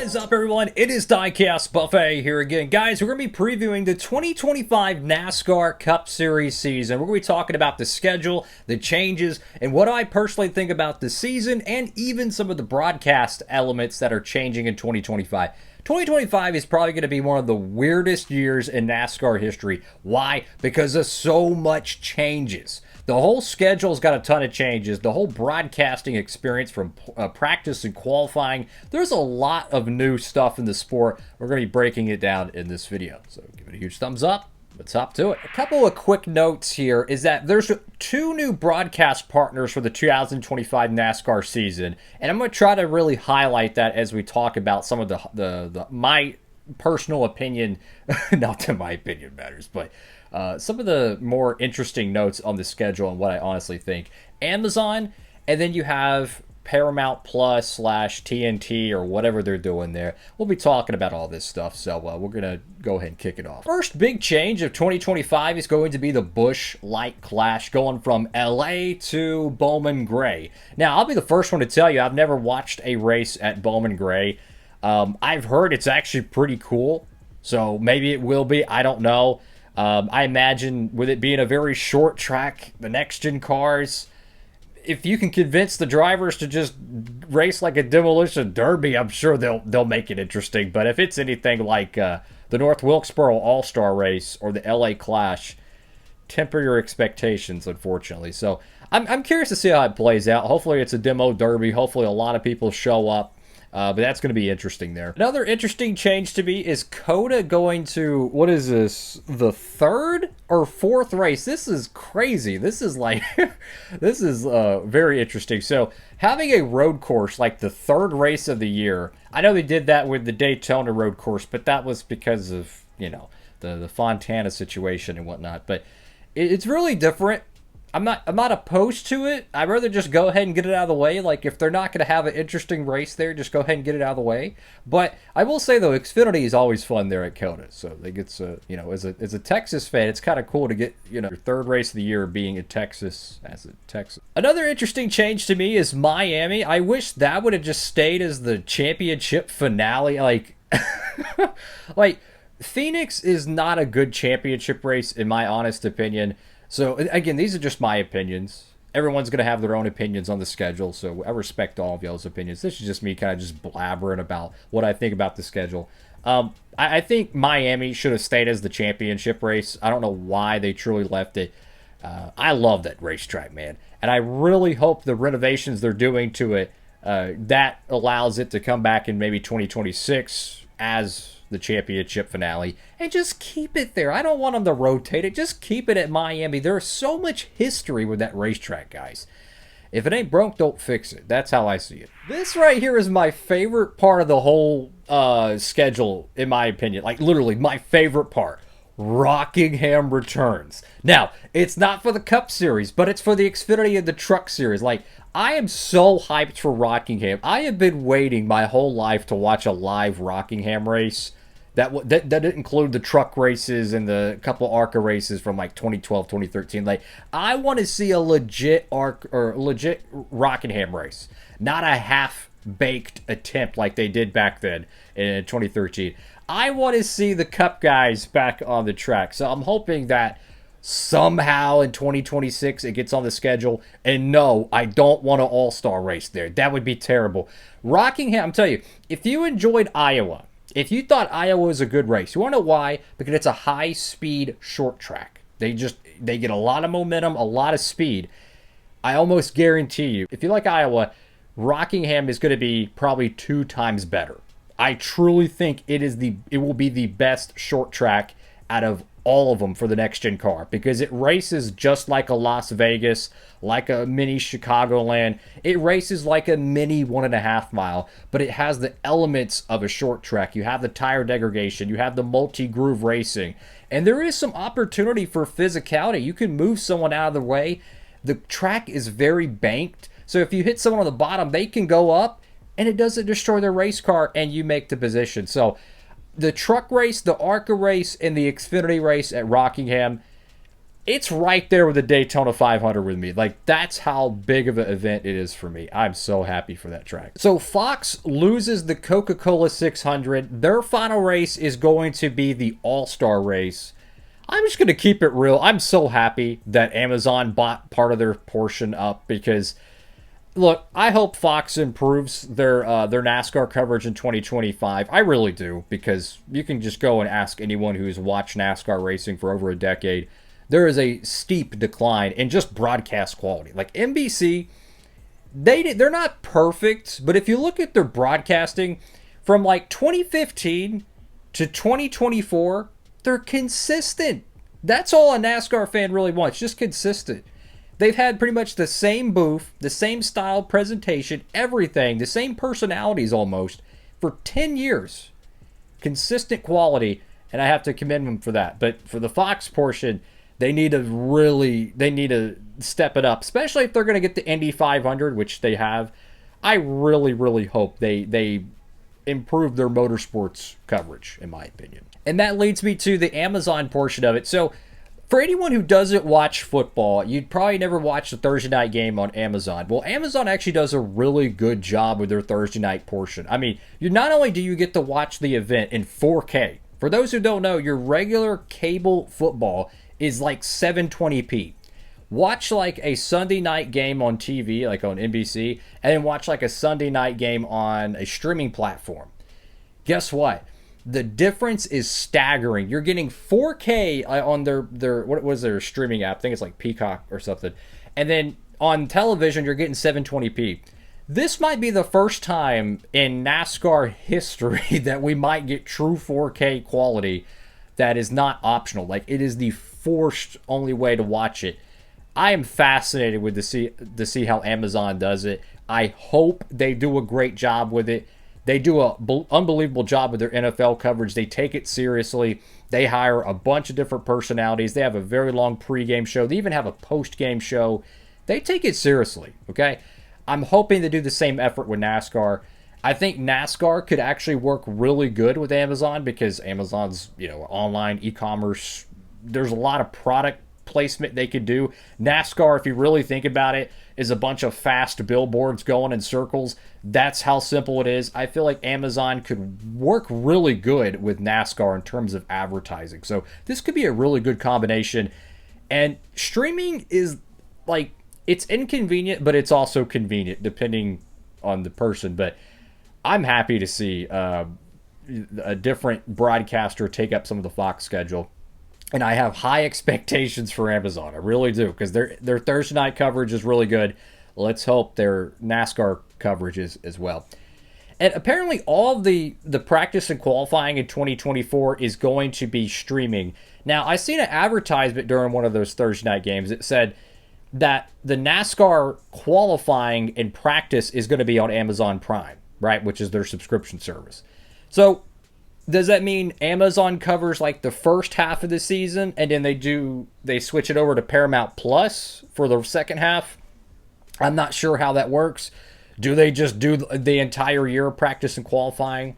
What is up, everyone? It is Diecastbuffet here again. Guys, we're going to be previewing the 2025 NASCAR Cup Series season. We're going to be talking about the schedule, the changes, and what I personally think about the season, and even some of the broadcast elements that are changing in 2025. 2025 is probably going to be one of the weirdest years in NASCAR history. Why? Because of so much changes. The whole schedule's got a ton of changes. The whole broadcasting experience from practice and qualifying. There's a lot of new stuff in the sport. We're going to be breaking it down in this video. So give it a huge thumbs up. Let's hop to it. A couple of quick notes here is that there's two new broadcast partners for the 2025 NASCAR season. And I'm going to try to really highlight that as we talk about some of my personal opinion. Not that my opinion matters, but some of the more interesting notes on the schedule and what I honestly think. Amazon, and then you have Paramount Plus / TNT or whatever they're doing there. We'll be talking about all this stuff, so we're going to go ahead and kick it off. First big change of 2025 is going to be the Busch Light Clash going from LA to Bowman Gray. Now, I'll be the first one to tell you, I've never watched a race at Bowman Gray. I've heard it's actually pretty cool, so maybe it will be. I don't know. I imagine with it being a very short track, the next-gen cars, if you can convince the drivers to just race like a demolition derby, I'm sure they'll make it interesting. But if it's anything like the North Wilkesboro All-Star Race or the LA Clash, temper your expectations, unfortunately. So I'm curious to see how it plays out. Hopefully it's a demo derby. Hopefully a lot of people show up. But that's going to be interesting there. Another interesting change to me is COTA going to, what is this, the third or fourth race? This is crazy. This is like, this is very interesting. So having a road course like the third race of the year, I know they did that with the Daytona road course, but that was because of, you know, the Fontana situation and whatnot. But it's really different. I'm not opposed to it. I'd rather just go ahead and get it out of the way. Like, if they're not going to have an interesting race there, just go ahead and get it out of the way. But I will say, though, Xfinity is always fun there at COTA. So they get, you know, as a Texas fan, it's kind of cool to get, you know, your third race of the year being in Texas as a Texas. Another interesting change to me is Miami. I wish that would have just stayed as the championship finale. Like, like Phoenix is not a good championship race, in my honest opinion. So, again, these are just my opinions. Everyone's going to have their own opinions on the schedule, so I respect all of y'all's opinions. This is just me kind of just blabbering about what I think about the schedule. I think Miami should have stayed as the championship race. I don't know why they truly left it. I love that racetrack, man. And I really hope the renovations they're doing to it, that allows it to come back in maybe 2026 as the championship finale, and just keep it there. I don't want them to rotate it. Just keep it at Miami. There's so much history with that racetrack, guys. If it ain't broke, don't fix it. That's how I see it. This right here is my favorite part of the whole schedule, in my opinion. Like, literally, my favorite part. Rockingham returns. Now, it's not for the Cup Series, but it's for the Xfinity and the Truck Series. Like, I am so hyped for Rockingham. I have been waiting my whole life to watch a live Rockingham race. That didn't include the truck races and the couple ARCA races from like 2012, 2013. Like, I want to see a legit legit Rockingham race, not a half-baked attempt like they did back then in 2013. I want to see the Cup guys back on the track. So I'm hoping that somehow in 2026 it gets on the schedule. And no, I don't want an all-star race there. That would be terrible. Rockingham, I'm telling you, if you enjoyed Iowa, if you thought Iowa was a good race, you want to know why? Because it's a high-speed short track. They get a lot of momentum, a lot of speed. I almost guarantee you, if you like Iowa, Rockingham is going to be probably 2 times better. I truly think it will be the best short track out of all of them for the next-gen car, because it races just like a Las Vegas, like a mini Chicagoland. It races like a mini 1.5 mile, but it has the elements of a short track. You have the tire degradation, you have the multi-groove racing, and there is some opportunity for physicality. You can move someone out of the way. The track is very banked, so if you hit someone on the bottom, they can go up, and it doesn't destroy their race car, and you make the position. So the truck race, the ARCA race, and the Xfinity race at Rockingham, it's right there with the Daytona 500 with me. Like, that's how big of an event it is for me. I'm so happy for that track. So Fox loses the Coca-Cola 600. Their final race is going to be the All-Star race. I'm just going to keep it real. I'm so happy that Amazon bought part of their portion up because, look, I hope Fox improves their NASCAR coverage in 2025. I really do, because you can just go and ask anyone who's watched NASCAR racing for over a decade. There is a steep decline in just broadcast quality. Like NBC, they're not perfect, but if you look at their broadcasting from like 2015 to 2024, they're consistent. That's all a NASCAR fan really wants, just consistent. They've had pretty much the same booth, the same style presentation, everything, the same personalities almost for 10 years. Consistent quality, and I have to commend them for that. But for the Fox portion, they need to step it up, especially if they're going to get the Indy 500, which they have. I really, really hope they improve their motorsports coverage, in my opinion. And that leads me to the Amazon portion of it. So for anyone who doesn't watch football, you'd probably never watch the Thursday night game on Amazon. Well, Amazon actually does a really good job with their Thursday night portion. I mean, not only do you get to watch the event in 4K. For those who don't know, your regular cable football is like 720p. Watch like a Sunday night game on TV, like on NBC, and then watch like a Sunday night game on a streaming platform. Guess what? The difference is staggering. You're getting 4K on their what was their streaming app? I think it's like Peacock or something. And then on television, you're getting 720p. This might be the first time in NASCAR history that we might get true 4K quality that is not optional. Like, it is the forced only way to watch it. I am fascinated with to see how Amazon does it. I hope they do a great job with it. They do an unbelievable job with their NFL coverage. They take it seriously. They hire a bunch of different personalities. They have a very long pregame show. They even have a postgame show. They take it seriously, okay? I'm hoping to do the same effort with NASCAR. I think NASCAR could actually work really good with Amazon because Amazon's, online e-commerce. There's a lot of product placement they could do. NASCAR, if you really think about it, is a bunch of fast billboards going in circles. That's how simple it is. I feel like Amazon could work really good with NASCAR in terms of advertising. So this could be a really good combination. And streaming is like, it's inconvenient, but it's also convenient depending on the person. But I'm happy to see a different broadcaster take up some of the Fox schedule. And I have high expectations for Amazon. I really do, because their Thursday night coverage is really good. Let's hope their NASCAR coverage is as well. And apparently all the practice and qualifying in 2024 is going to be streaming. Now, I seen an advertisement during one of those Thursday night games. It said that the NASCAR qualifying and practice is going to be on Amazon Prime, right, which is their subscription service. So does that mean Amazon covers like the first half of the season and then they switch it over to Paramount Plus for the second half? I'm not sure how that works. Do they just do the entire year of practice and qualifying,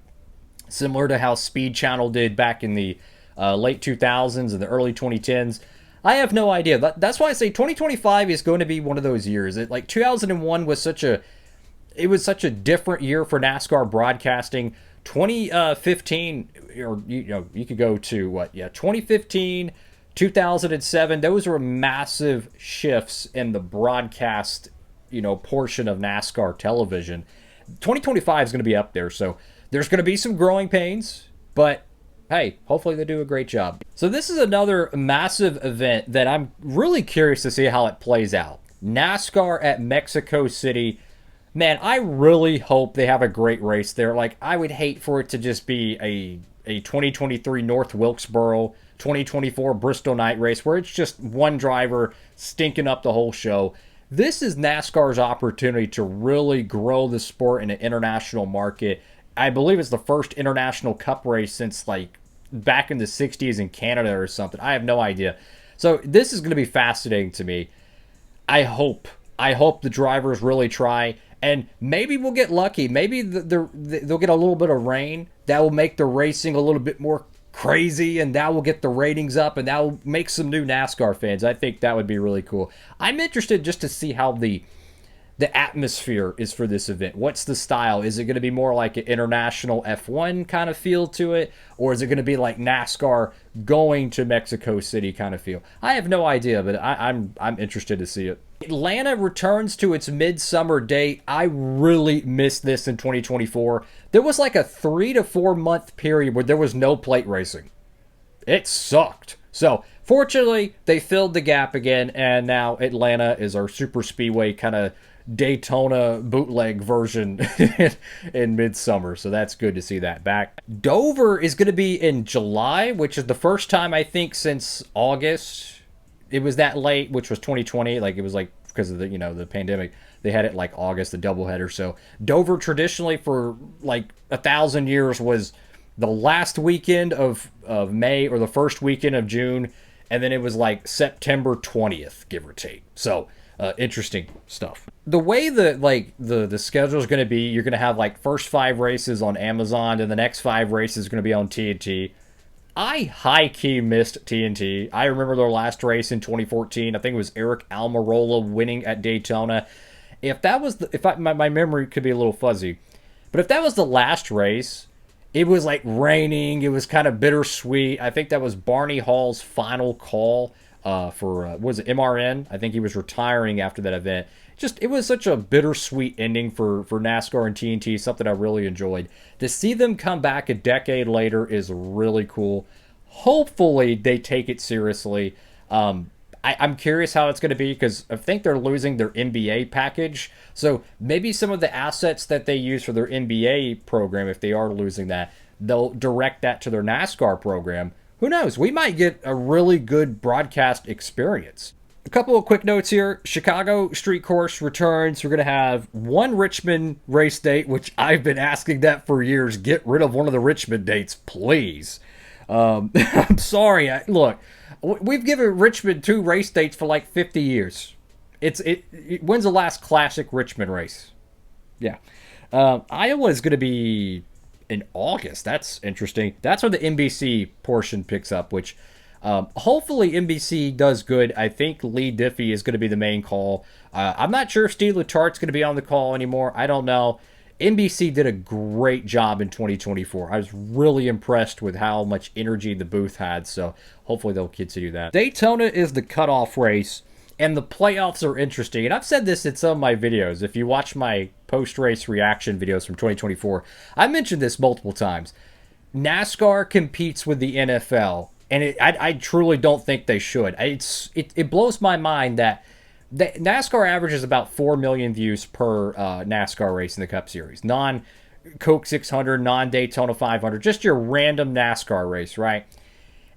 similar to how Speed Channel did back in the late 2000s and the early 2010s? I have no idea. That's why I say 2025 is going to be one of those years. Like 2001 was such a different year for NASCAR broadcasting. 2015, or you could go to 2015, 2007. Those were massive shifts in the broadcast, portion of NASCAR television. 2025 is going to be up there, so there's going to be some growing pains, but hey, hopefully they do a great job. So this is another massive event that I'm really curious to see how it plays out. NASCAR at Mexico City. Man, I really hope they have a great race there. Like, I would hate for it to just be a 2023 North Wilkesboro, 2024 Bristol night race where it's just one driver stinking up the whole show. This is NASCAR's opportunity to really grow the sport in an international market. I believe it's the first international cup race since like back in the 60s in Canada or something. I have no idea. So this is going to be fascinating to me. I hope the drivers really try. And maybe we'll get lucky. Maybe they'll get a little bit of rain. That will make the racing a little bit more crazy, and that will get the ratings up, and that will make some new NASCAR fans. I think that would be really cool. I'm interested just to see how the atmosphere is for this event. What's the style? Is it going to be more like an international F1 kind of feel to it? Or is it going to be like NASCAR going to Mexico City kind of feel? I have no idea, but I'm interested to see it. Atlanta returns to its midsummer date. I really missed this in 2024. There was like a 3 to 4 month period where there was no plate racing. It sucked. So, fortunately, they filled the gap again, and now Atlanta is our super speedway kind of Daytona bootleg version in midsummer. So that's good to see that back. Dover is going to be in July, which is the first time I think since August it was that late, which was 2020. Like it was like because of the the pandemic, they had it like August, the doubleheader. So Dover traditionally for like 1,000 years was the last weekend of May or the first weekend of June, and then it was like September 20th, give or take. So interesting stuff. The way that the schedule is going to be, you're going to have like first 5 races on Amazon, and the next 5 races are going to be on TNT. I high-key missed TNT. I remember their last race in 2014. I think it was Eric Almirola winning at Daytona. If that was my memory could be a little fuzzy, but if that was the last race, it was like raining. It was kind of bittersweet. I think that was Barney Hall's final call for what was it, MRN? I think he was retiring after that event. It was such a bittersweet ending for NASCAR and TNT, something I really enjoyed. To see them come back a decade later is really cool. Hopefully they take it seriously. I'm curious how it's going to be because I think they're losing their NBA package. So maybe some of the assets that they use for their NBA program, if they are losing that, they'll direct that to their NASCAR program. Who knows? We might get a really good broadcast experience. A couple of quick notes here. Chicago Street Course returns. We're going to have one Richmond race date, which I've been asking that for years. Get rid of one of the Richmond dates, please. I'm sorry. Look, we've given Richmond 2 race dates for like 50 years. When's the last classic Richmond race? Yeah. Iowa is going to be in August. That's interesting. That's where the NBC portion picks up, which hopefully NBC does good. I think Lee Diffie is going to be the main call. I'm not sure if Steve Letart's going to be on the call anymore. I don't know. NBC did a great job in 2024. I was really impressed with how much energy the booth had, so hopefully they'll continue that. Daytona is the cutoff race, and the playoffs are interesting. And I've said this in some of my videos. If you watch my post-race reaction videos from 2024, I mentioned this multiple times. NASCAR competes with the NFL, and I truly don't think they should. It blows my mind that NASCAR averages about 4 million views per NASCAR race in the Cup Series. Non-Coke 600, non-Daytona 500, just your random NASCAR race, right?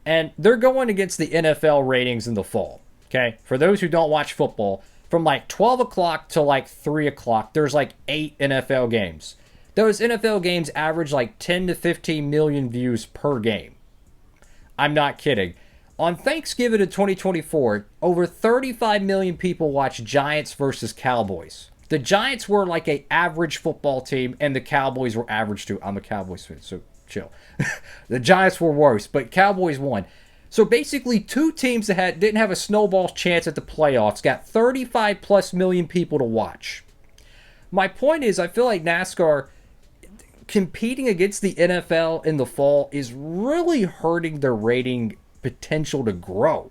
And they're going against the NFL ratings in the fall, okay? For those who don't watch football, from like 12 o'clock to like 3 o'clock, there's like 8 NFL games. Those NFL games average like 10 to 15 million views per game. I'm not kidding. On Thanksgiving of 2024, over 35 million people watched Giants versus Cowboys. The Giants were like an average football team, and the Cowboys were average too. I'm a Cowboys fan, so chill. The Giants were worse, but Cowboys won. So basically, 2 teams that didn't have a snowball's chance at the playoffs got 35 plus million people to watch. My point is, I feel like NASCAR competing against the NFL in the fall is really hurting their rating potential to grow.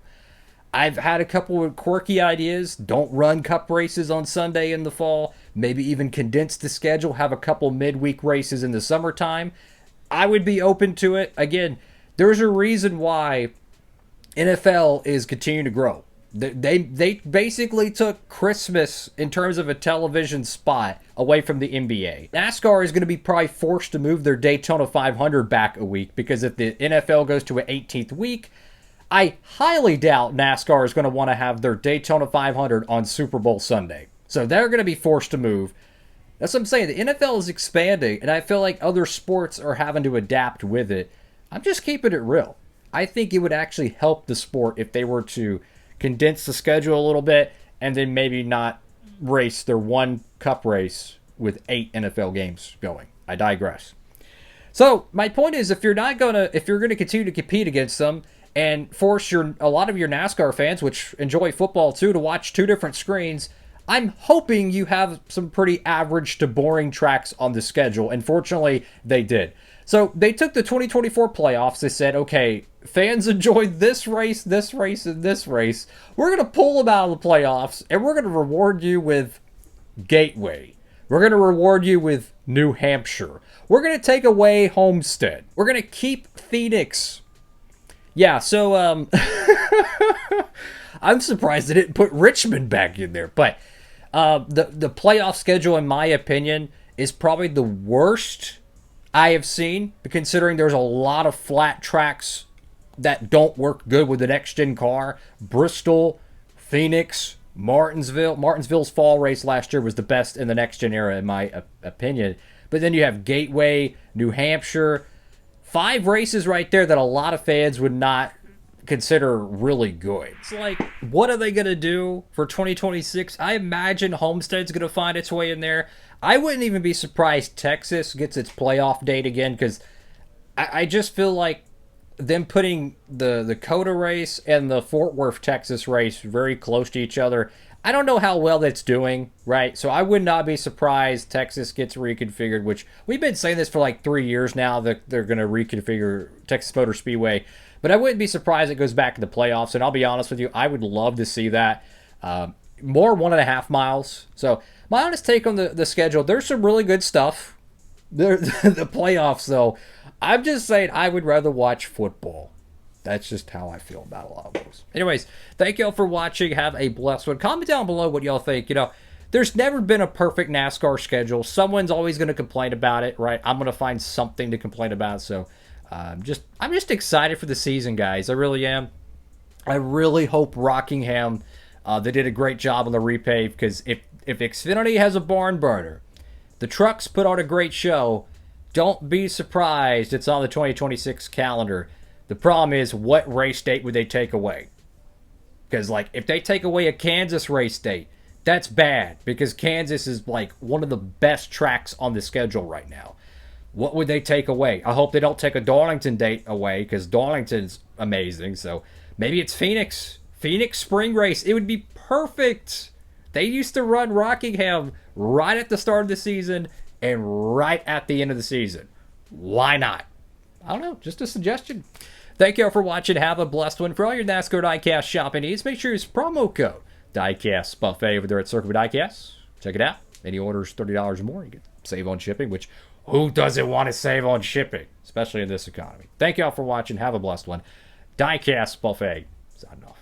I've had a couple of quirky ideas. Don't run cup races on Sunday in the fall. Maybe even condense the schedule. Have a couple midweek races in the summertime. I would be open to it. Again, there's a reason why NFL is continuing to grow. They basically took Christmas in terms of a television spot away from the NBA. NASCAR is going to be probably forced to move their Daytona 500 back a week because if the NFL goes to an 18th week, I highly doubt NASCAR is going to want to have their Daytona 500 on Super Bowl Sunday. So they're going to be forced to move. That's what I'm saying. The NFL is expanding, and I feel like other sports are having to adapt with it. I'm just keeping it real. I think it would actually help the sport if they were to condense the schedule a little bit and then maybe not race their one cup race with 8 NFL games going. I digress. So my point is, if you're gonna continue to compete against them and force a lot of your NASCAR fans, which enjoy football too, to watch two different screens, I'm hoping you have some pretty average to boring tracks on the schedule. And fortunately, they did. So they took the 2024 playoffs. They said, okay, fans enjoyed this race, and this race. We're going to pull them out of the playoffs, and we're going to reward you with Gateway. We're going to reward you with New Hampshire. We're going to take away Homestead. We're going to keep Phoenix. Yeah, so I'm surprised they didn't put Richmond back in there. But the playoff schedule, in my opinion, is probably the worst I have seen, considering there's a lot of flat tracks that don't work good with the next-gen car. Bristol, Phoenix, Martinsville. Martinsville's fall race last year was the best in the next-gen era, in my opinion. But then you have Gateway, New Hampshire. 5 races right there that a lot of fans would not consider really good. It's like, what are they going to do for 2026? I imagine Homestead's going to find its way in there. I wouldn't even be surprised Texas gets its playoff date again, because I just feel like them putting the COTA race and the Fort Worth, Texas race very close to each other, I don't know how well that's doing, right? So I would not be surprised Texas gets reconfigured, which we've been saying this for like 3 years now, that they're going to reconfigure Texas Motor Speedway. But I wouldn't be surprised it goes back to the playoffs. And I'll be honest with you, I would love to see that. More 1.5 miles. So my honest take on the schedule, there's some really good stuff. The playoffs, though, I'm just saying I would rather watch football. That's just how I feel about a lot of those. Anyways, thank y'all for watching. Have a blessed one. Comment down below what y'all think. You know, there's never been a perfect NASCAR schedule. Someone's always going to complain about it, right? I'm going to find something to complain about. So I'm just excited for the season, guys. I really am. I really hope Rockingham, they did a great job on the repave, because if Xfinity has a barn burner, the trucks put on a great show, don't be surprised it's on the 2026 calendar. The problem is, what race date would they take away? Because, like, if they take away a Kansas race date, that's bad, because Kansas is, like, one of the best tracks on the schedule right now. What would they take away? I hope they don't take a Darlington date away, because Darlington's amazing. So maybe it's Phoenix. Phoenix spring race. It would be perfect. They used to run Rockingham right at the start of the season and right at the end of the season. Why not? I don't know. Just a suggestion. Thank you all for watching. Have a blessed one. For all your NASCAR Diecast shopping needs, make sure you use promo code Diecastbuffet over there at Circuit Diecast. Check it out. Any orders $30 or more, you can save on shipping, which who doesn't want to save on shipping, especially in this economy? Thank you all for watching. Have a blessed one. Diecastbuffet signing off.